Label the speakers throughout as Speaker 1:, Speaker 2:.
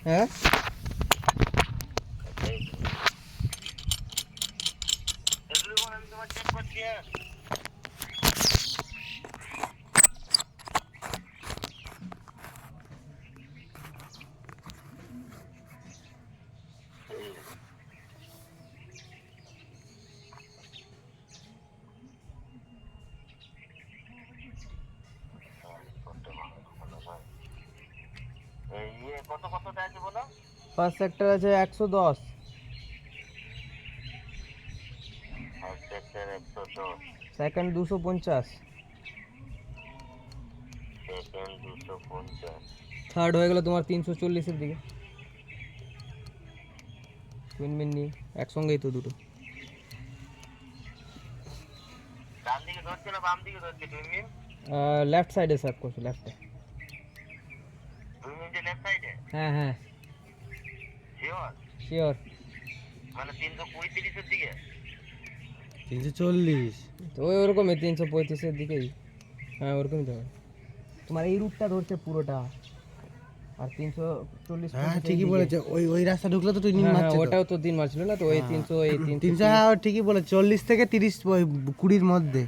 Speaker 1: হ্যাঁ first sector আছে 110, second 250, third হয়ে গেল তোমার 340-এর দিকে। টুইন মিনি একসঙ্গেই তো দুটো। লেফট সাইডে স্যার করছো, লেফটে। হ্যাঁ হ্যাঁ শিওর।
Speaker 2: 340
Speaker 1: তো ওই ওরকমই 335-এর দিকেই। হ্যাঁ ওরকমই তো তোমার এই রুটটা ধরছে পুরোটা, আর 340।
Speaker 2: হ্যাঁ ঠিকই বলেছে, ওই ওই রাস্তা ঢুকলে তো টুইন
Speaker 1: হ্যাঁ
Speaker 2: মারছে তো।
Speaker 1: ওটাও তো 3 মারছিল না তো, ওই 300 এই
Speaker 2: 300, হ্যাঁ ঠিকই বলে, 40 থেকে 30 ওই 20-র মধ্যে।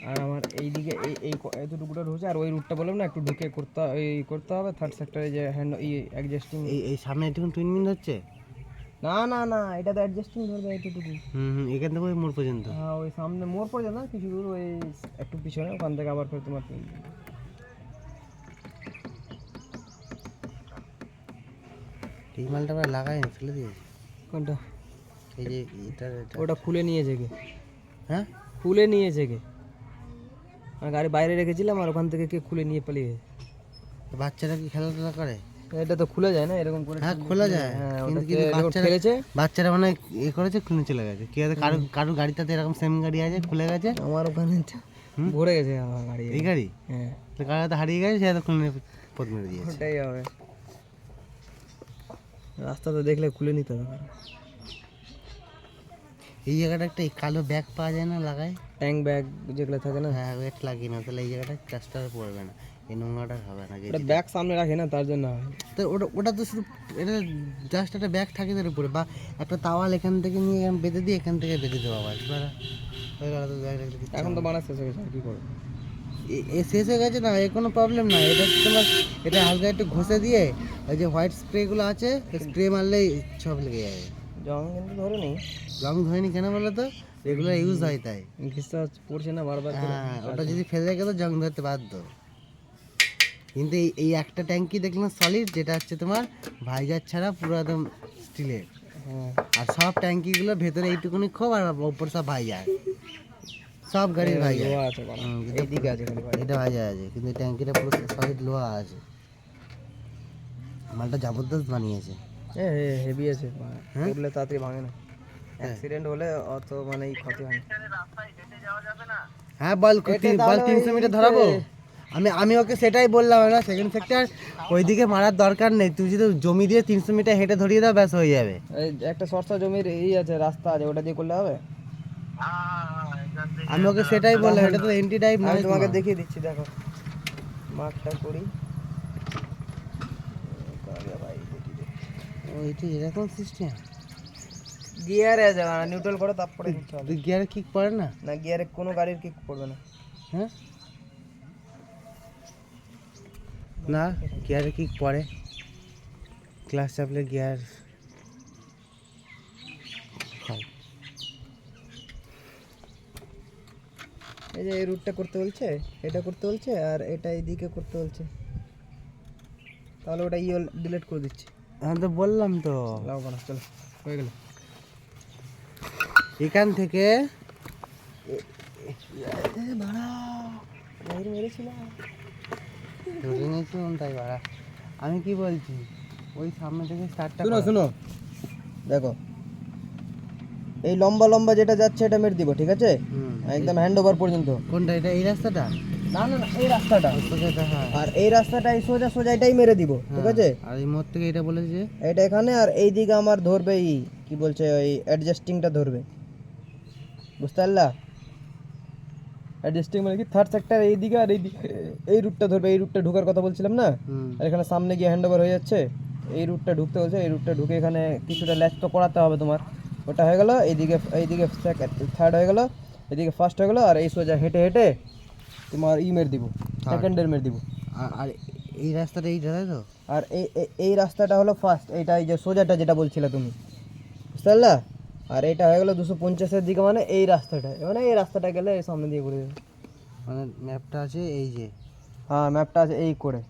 Speaker 1: আর আমার এইদিকে এই এই এতটুকুটা ঢুকছে, আর ওই রুটটা বললাম না একটু ঢুকে করতে হবে থার্ড সেক্টরে যে হ্যান্ড অ্যাডজাস্টিং।
Speaker 2: এই সামনে একটু টুইন মিন হচ্ছে।
Speaker 1: না না না, এটা তো অ্যাডজাস্টিং ধরবে এতটুকু।
Speaker 2: এখান থেকে ওই মোড় পর্যন্ত।
Speaker 1: হ্যাঁ ওই সামনে মোড় পড়ে যায় না কিছু দূর, ওই একটু পিছনে, ওখান থেকে আবার ফের তোমার
Speaker 2: এই মালটা আমরা লাগাই না, ফেলে দিয়েছি।
Speaker 1: কোনটা?
Speaker 2: এই যে এটা
Speaker 1: ওটা খুলে নিয়েছে কে?
Speaker 2: হ্যাঁ
Speaker 1: খুলে নিয়েছে কে? আর গাড়ি বাইরে রেখেছিলাম আর ওখান থেকে কে খুলে নিয়ে পালিয়ে গেছে।
Speaker 2: বাচ্চারা কি খেলাধুলা করে?
Speaker 1: এটা তো খুলে যায় না এরকম করে।
Speaker 2: হ্যাঁ খোলা যায়,
Speaker 1: হ্যাঁ
Speaker 2: কিন্তু
Speaker 1: ওটা
Speaker 2: কিন্তু বাচ্চারা
Speaker 1: খেলেছে।
Speaker 2: বাচ্চারা মানে এ করেছে, খুলে চলে গেছে। কি আছে, কারো গাড়িটাতে এরকম সেম গাড়ি আছে, খুলে গেছে।
Speaker 1: আমার ওখানে ভরে গেছে আমার গাড়ি।
Speaker 2: এই গাড়ি?
Speaker 1: হ্যাঁ
Speaker 2: গাড়িটা হারিয়ে গেছে, সে খুলে নিয়ে পথ মেরে দিয়েছে।
Speaker 1: ওটাই হবে, রাস্তা তো দেখলে খুলে নিতে হবে।
Speaker 2: এই জায়গাটা একটা কালো ব্যাগ পাওয়া যায় না, লাগায়
Speaker 1: ট্যাঙ্ক ব্যাগ যেগুলো থাকে না।
Speaker 2: হ্যাঁ ব্যাগ লাগিয়ে না, তাহলে এই জায়গাটা কাজটা পড়বে না, এই নোংরাটা হবে না।
Speaker 1: ওটা ব্যাগ সামনে রাখে না তার জন্য।
Speaker 2: তো ওটা ওটা তো শুধু এটা জাস্ট একটা ব্যাগ থাকে তার উপরে, বা একটা তাওয়াল এখান থেকে নিয়ে বেঁধে দিয়ে এখান থেকে বেঁধে দেওয়া হয় হয়ে গেল তো ব্যাগ রাখলে।
Speaker 1: এখন তো বানা শেষ হয়ে গেছে, আর কি করবো?
Speaker 2: এ শেষ হয়ে গেছে না, এ কোনো প্রবলেম না। এটা তোমার এটা হালকা একটু ঘষে দিয়ে ওই যে হোয়াইট স্প্রেগুলো আছে, স্প্রে মারলেই সব লেগে যাবে।
Speaker 1: জং কিন্তু ধরে নেই।
Speaker 2: রং ধরেনি কেন বলো তো? রেগুলার ইউজ হয় তাই।
Speaker 1: ঘিসা পড়ছে না বারবার করে।
Speaker 2: হ্যাঁ ওটা যদি ফেলে রেখে তো জং ধরতে বাধ্য। কিন্তু এই একটা ট্যাঙ্কি দেখলাম সলিড, যেটা হচ্ছে তোমার ভাইজার ছাড়া পুরো একদম স্টিলের।
Speaker 1: হ্যাঁ
Speaker 2: আর সব ট্যাঙ্কিগুলো ভেতরে এইটুকুনি খোপ, আর উপর সব ভাইজার, সব গাড়ির ভাইজার।
Speaker 1: লোহা আছে এইদিকে আছে খালি ভাই।
Speaker 2: এটা ভাইজার আছে, কিন্তু এই ট্যাঙ্কিটা পুরো সলিড লোহা আছে। মালটা জবরদস্ত বানিয়েছে।
Speaker 1: হেভি আছে, এগুলো তাড়াতাড়ি ভাঙে না। অ্যাক্সিডেন্ট হলে অত মানে ক্ষতি হয় না।
Speaker 2: হ্যাঁ বল 300 মিটার ধরাবো। আমি ওকে সেটাই বললাম না, সেকেন্ড সেক্টর ওইদিকে মারার দরকার নেই, তুই যদি জমি দিয়ে 300 মিটার হেঁটে ধরিয়ে দাও ব্যাস হয়ে যাবে।
Speaker 1: এই একটা সরষা জমির এই আছে, রাস্তা আছে, ওটা দিয়ে করলে হবে।
Speaker 2: আমি ওকে সেটাই বললাম, এটা তো এন্টি টাইপ
Speaker 1: আমি
Speaker 2: নয়।
Speaker 1: তোমাকে দেখিয়ে দিচ্ছি, দেখো মার্কটা করি।
Speaker 2: ওইটা এরকম সিস্টেম।
Speaker 1: গিয়ারে আছে, নিউট্রাল করে তারপরে দিতে হবে।
Speaker 2: তুই গিয়ারে কিক পড়ে না?
Speaker 1: না গিয়ারে কোনো গাড়ির কিক পড়বে না।
Speaker 2: হ্যাঁ না গিয়ারে কিক পড়ে, ক্লাস চাপলে গিয়ার।
Speaker 1: এই যে এই রুটটা করতে বলছে, এটা করতে বলছে, আর এটা এইদিকে করতে বলছে, তাহলে ওটা ডিলিট করে দিচ্ছি।
Speaker 2: আমি তো বললাম তো,
Speaker 1: লাগবে না, চলো হয়ে গেল।
Speaker 2: এখান থেকে ধরে নিয়েছিলাম তাই বাড়া। আমি কি বলছি, ওই সামনে থেকে স্টার্টটা
Speaker 1: শুনো শুনো, দেখো এই লম্বা লম্বা যেটা যাচ্ছে এটা মেরে দিব, ঠিক আছে? একদম হ্যান্ড ওভার পর্যন্ত।
Speaker 2: কোনটা? এটা এই রাস্তাটা?
Speaker 1: না না না, এই রাস্তাটা।
Speaker 2: হ্যাঁ,
Speaker 1: আর এই রাস্তাটা এই সোজা সোজা এটাই মেরে দিব, ঠিক আছে?
Speaker 2: আর এই মোড় থেকে এটা বলেছে
Speaker 1: এটা এখানে, আর এই দিকে আমার ধরবে কি বলছে ওই অ্যাডজাস্টিংটা ধরবে, বুঝতে পারলা? অ্যাডজাস্টিং মানে কি থার্ড সেক্টর এইদিকে আর এই রুটটা ধরবে, এই রুটটা ঢোকার কথা বলছিলাম না, আর এখানে সামনে গিয়ে হ্যান্ড ওভার হয়ে যাচ্ছে, এই রুটটা ঢুকতে বলছে, এই রুটটা ঢুকে এখানে কিছুটা ল্যাচ তো করাতে হবে তোমার, ওটা হয়ে গেল, এইদিকে থার্ড হয়ে গেল, এদিকে ফার্স্ট হয়ে গেল, আর এই সোজা হেঁটে হেঁটে তোমার মেরে দিব, সেকেন্ডের মেরে দিব।
Speaker 2: আর এই রাস্তাটা এইটা তাই তো?
Speaker 1: আর এই রাস্তাটা হলো ফার্স্ট, এইটা এই যে সোজাটা যেটা বলছিলে তুমি, বুঝতে পারলা? আর এটা হয়ে গেলো 250-এর দিকে, মানে এই রাস্তাটা, মানে এই রাস্তাটা গেলে এই সামনে দিয়ে ঘুরে যাবে।
Speaker 2: মানে ম্যাপটা আছে এই যে,
Speaker 1: হ্যাঁ ম্যাপটা আছে এই করে।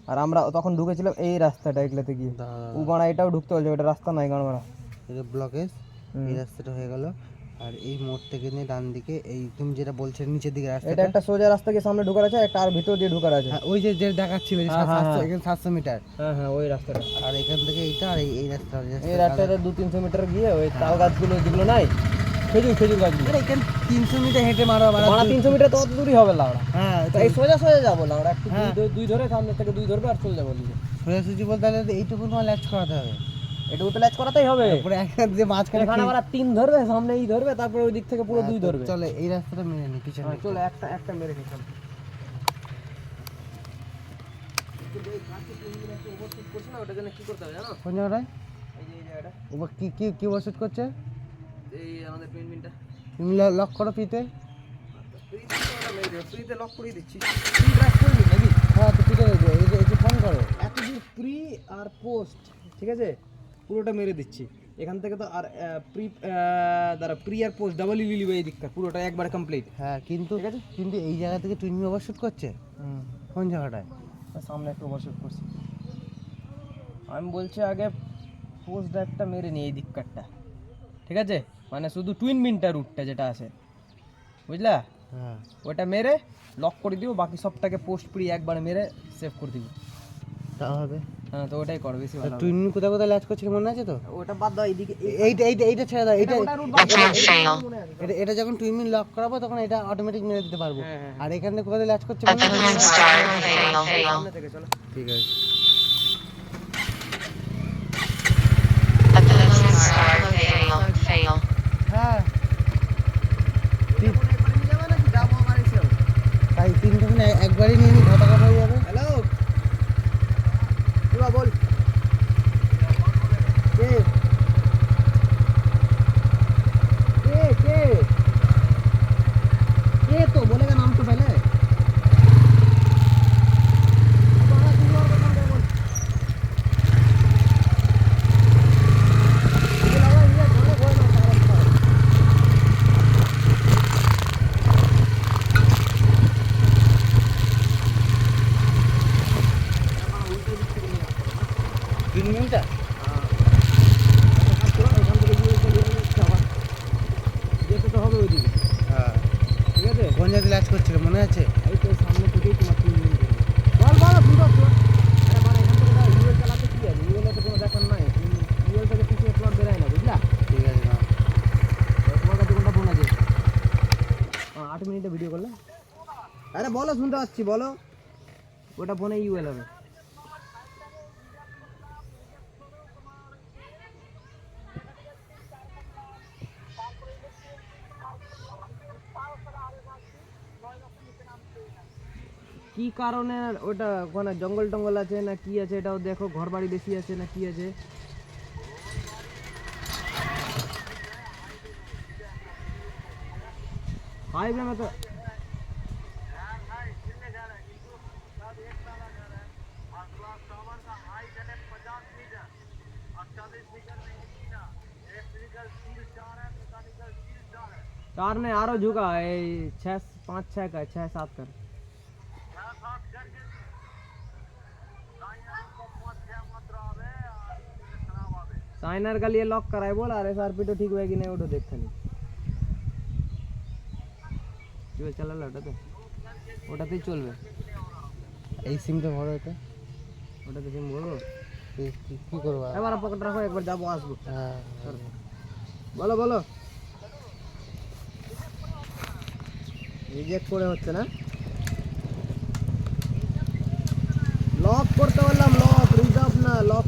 Speaker 1: আর আমরা তখন ঢুকেছিলাম এই রাস্তাটা, এগুলোতে গিয়ে ও গাড়া এটাও ঢুকতে বলছে, ওটা রাস্তা নাই গাড়া,
Speaker 2: এটা ব্লকেজ, এই রাস্তাটা হয়ে গেল। আর এই মোড় থেকে নিয়ে ডান দিকে এই তুমি যেটা বলছো নিচের দিকে রাস্তা,
Speaker 1: এটা একটা সোজা রাস্তা গিয়ে সামনে ঢোকার আছে, একটা আর ভিতর দিয়ে ঢোকার আছে।
Speaker 2: ওই যে যে দেখাচ্ছিল যে 700 মিটার।
Speaker 1: হ্যাঁ হ্যাঁ ওই রাস্তাটা।
Speaker 2: আর এখান থেকে এইটা আর এই রাস্তা,
Speaker 1: এই রাস্তাটা 200-300 মিটার গিয়ে ওই তাল গাছগুলো যেগুলো নাই, খেজুর গাছগুলো,
Speaker 2: এখানে 300 মিটার হেঁটে মারা
Speaker 1: 300 মিটার তো অত দূরই হবে লাউড়া।
Speaker 2: হ্যাঁ
Speaker 1: এই সোজা যাবো লাউড়া, একটু দুই ধরে সামনে থেকে দুই ধরবে আর চলে যাবো দিকে।
Speaker 2: সোজাসুজি বলতে তাহলে এইটুকু তোমার ল্যাচ করাতে হবে,
Speaker 1: এটুকু তো ল্যাচ করাতেই হবে।
Speaker 2: তারপরে একটা যে মাঝখানে
Speaker 1: এখানে আবার 3 ধরবে, সামনে এই ধরবে, তারপরে ওই দিক থেকে পুরো 2 ধরবে।
Speaker 2: চলে এই রাস্তাটা মেরে নি পিছনে,
Speaker 1: চলে একটা মেরে নিই।
Speaker 2: কোন জায়গাটায়?
Speaker 1: এই জায়গাটা,
Speaker 2: ওপর কি কি কি ওষুধ করছে?
Speaker 1: এই আমাদের পেনমিনটা
Speaker 2: তুমি লক করো পিতে।
Speaker 1: ফ্রিতে লক করে দিচ্ছি, ফ্রি ড্রাইভ করবি নাকি?
Speaker 2: হ্যাঁ তো পিতে একটু ফোন করো।
Speaker 1: এতদূর প্রি আর পোস্ট, ঠিক আছে, পুরোটা মেরে দিচ্ছি এখান থেকে তো। আর প্রি আর পোস্ট ডাবল লিলিবে এই দিকটা পুরোটা একবারে কমপ্লিট।
Speaker 2: হ্যাঁ কিন্তু কিন্তু এই জায়গা থেকে টুইনি ওভারশুট করছে। কোন জায়গাটায়?
Speaker 1: সামনে একটু ওভারশুট করছি। আমি বলছি আগে পোস্ট ড্রাইভটা মেরে নিই এই দিককারটা, ঠিক আছে, মানে শুধু টুইন মিনটা রুটটা যেটা আছে, বুঝলা?
Speaker 2: হ্যাঁ
Speaker 1: ওটা মেরে লক করে দিব, বাকি সবটাকে পোস্ট প্রি একবারে মেরে সেভ করে দিব।
Speaker 2: তা হবে।
Speaker 1: হ্যাঁ তো ওটাই করো, বেশি ভালো হবে।
Speaker 2: টুইনি কোথায় কোথায় ল্যাচ করছিল মনে আছে তো?
Speaker 1: ওটা বাদ দাও, এইদিকে
Speaker 2: এইটা ছেড়ে দাও। এটা
Speaker 1: মনে আছে।
Speaker 2: এটা যখন টুইনি লক করাবো তখন এটা অটোমেটিক মেরে দিতে পারবো।
Speaker 1: হ্যাঁ।
Speaker 2: আর এখানে কোথায় ল্যাচ করছে
Speaker 1: সামনে থেকে চলো।
Speaker 2: ঠিক আছে। হ্যাঁ তাই তিনটে একবারই নিয়ে নি, ঘটা হয়ে যাবে।
Speaker 1: হ্যালো বল, কে কে কে কে তো बोलेगा नाम तो पहले।
Speaker 2: মিনিটটা
Speaker 1: যেতে তো হবে ওইদিকে,
Speaker 2: হ্যাঁ
Speaker 1: ঠিক আছে।
Speaker 2: কোন জায়গায় ল্যাচ করছিল মনে আছে?
Speaker 1: এই তো সামনে থেকেই তোমার 3 মিনিট বল শুনতে পাচ্ছ? আরে মানে এখান থেকে ইউএল চালাতে কি আছে, ইউএলে তো কোনো ব্যাপার নাই, ইউএল থেকে কিছু প্লট বেরায় না, বুঝলা?
Speaker 2: ঠিক আছে না
Speaker 1: তোমার কাছে কোনটা ফোন আছে? 8 মিনিটে ভিডিও করলে, আরে বলো শুনতে পাচ্ছি, বলো। ওটা ফোনে ইউএল হবে। কি কারণে ওটা ওখানে জঙ্গল টঙ্গল আছে না কি আছে, এটাও দেখো, ঘর বাড়ি বেশি আছে না কি আছে। हाईवे में तो कार ने आरो झुका है 6-5-6 का 6-7 कर साइनर का लिए लॉक कराए बोल আর এসআরপি তো ঠিক হয়ে কি না ওটা দেখতে নি চল চালালে ওটাতেই চলবে
Speaker 2: এই সিমটা বড় এটা
Speaker 1: ওটাতে সিম বড়
Speaker 2: কি করব
Speaker 1: এবার পকেট রাখো একবার যাবো আসবো
Speaker 2: হ্যাঁ
Speaker 1: বলো বলো রিজেক্ট করে হচ্ছে না লক করতে বললাম লক রিজার্ভ না লক